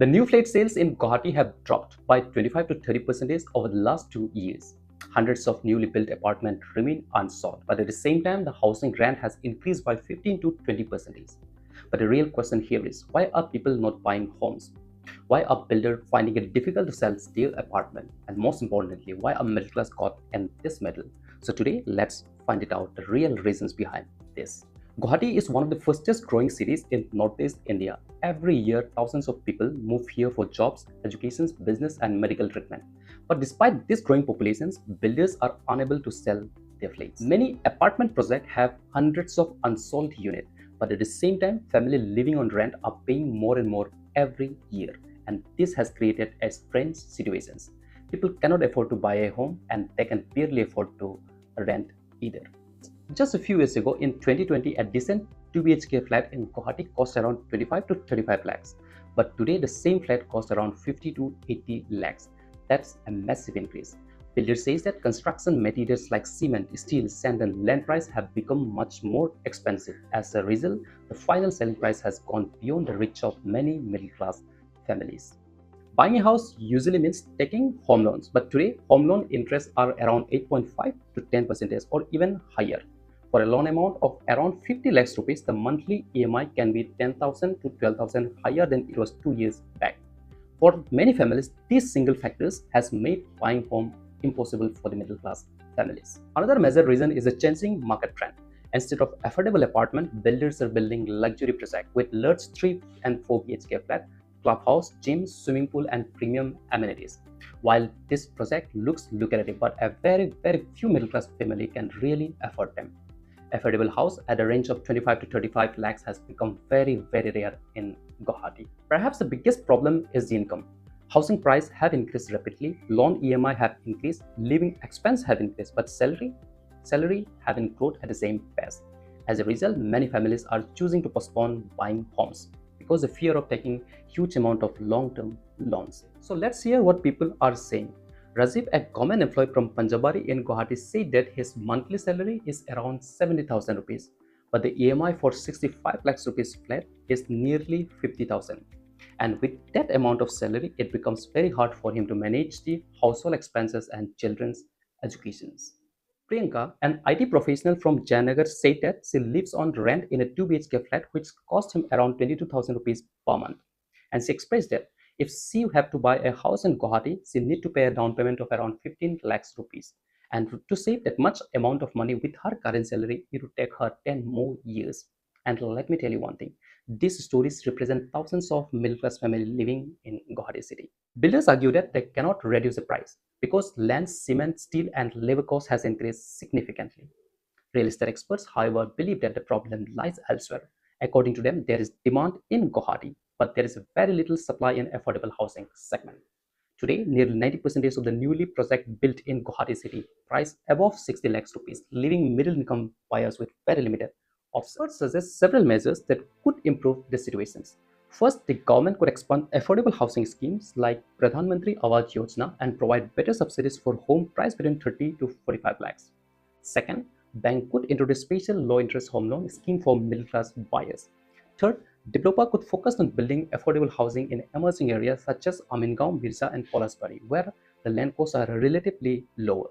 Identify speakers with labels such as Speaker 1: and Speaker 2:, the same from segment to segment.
Speaker 1: The new flat sales in Guwahati have dropped by 25 to 30% over the last 2 years. Hundreds of newly built apartments remain unsold, but at the same time, the housing rent has increased by 15 to 20%. But the real question here is, why are people not buying homes? Why are builders finding it difficult to sell their apartment? And most importantly, why are middle class caught in this middle? So today, let's find it out the real reasons behind this. Guwahati is one of the fastest growing cities in Northeast India. Every year, thousands of people move here for jobs, education, business, and medical treatment. But despite these growing populations, builders are unable to sell their flats. Many apartment projects have hundreds of unsold units, but at the same time, families living on rent are paying more and more every year. And this has created a strange situation. People cannot afford to buy a home and they can barely afford to rent either. Just a few years ago, in 2020, a decent 2 BHK flat in Guwahati cost around 25 to 35 lakhs. But today, the same flat costs around 50 to 80 lakhs. That's a massive increase. Builders says that construction materials like cement, steel, sand, and land price have become much more expensive. As a result, the final selling price has gone beyond the reach of many middle-class families. Buying a house usually means taking home loans, but today home loan interests are around 8.5 to 10% or even higher. For a loan amount of around 50 lakhs rupees, the monthly EMI can be 10,000 to 12,000 higher than it was 2 years back. For many families, these single factors has made buying home impossible for the middle class families. Another major reason is a changing market trend. Instead of affordable apartment, builders are building luxury projects with large 3 and 4 BHK flat, clubhouse, gym, swimming pool, and premium amenities. While this project looks lucrative, but a very few middle class family can really afford them. Affordable house at a range of 25 to 35 lakhs has become very rare in Guwahati. Perhaps the biggest problem is the income. Housing price have increased rapidly, loan EMI have increased, living expense have increased, but salary haven't grown at the same pace. As a result, many families are choosing to postpone buying homes because of fear of taking huge amount of long-term loans. So let's hear what people are saying. Rajiv, a government employee from Panjabari in Guwahati, said that his monthly salary is around 70,000 rupees, but the EMI for 65 lakhs rupees flat is nearly 50,000. And with that amount of salary, it becomes very hard for him to manage the household expenses and children's educations. Priyanka, an IT professional from Jayanagar, said that she lives on rent in a 2 BHK flat which cost him around 22,000 rupees per month. And she expressed that if she have to buy a house in Guwahati, she need to pay a down payment of around 15 lakhs rupees. And to save that much amount of money with her current salary, it would take her 10 more years. And let me tell you one thing, these stories represent thousands of middle-class families living in Guwahati city. Builders argue that they cannot reduce the price because land, cement, steel, and labor cost has increased significantly. Real estate experts, however, believe that the problem lies elsewhere. According to them, there is demand in Guwahati, but there is very little supply in affordable housing segment. Today, nearly 90% of the newly project built in Guwahati city price above 60 lakhs rupees, leaving middle-income buyers with very limited options. Experts suggest several measures that could improve the situations. First, the government could expand affordable housing schemes like Pradhan Mantri Awas Yojana and provide better subsidies for home priced between 30 to 45 lakhs. Second, bank could introduce special low-interest home loan scheme for middle-class buyers. Third, developer could focus on building affordable housing in emerging areas such as Amingaon, Birsa, and Polasbari, where the land costs are relatively lower.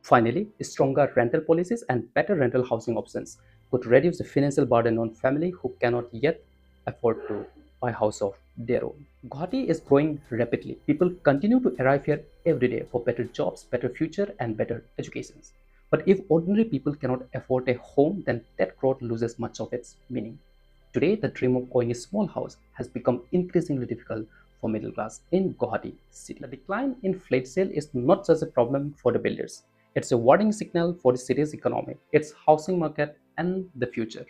Speaker 1: Finally, stronger rental policies and better rental housing options could reduce the financial burden on families who cannot yet afford to buy a house of their own. Guwahati is growing rapidly. People continue to arrive here every day for better jobs, better future, and better educations. But if ordinary people cannot afford a home, then that growth loses much of its meaning. Today, the dream of owning a small house has become increasingly difficult for middle class in Guwahati city. The decline in flat sale is not just a problem for the builders. It's a warning signal for the city's economy, its housing market, and the future.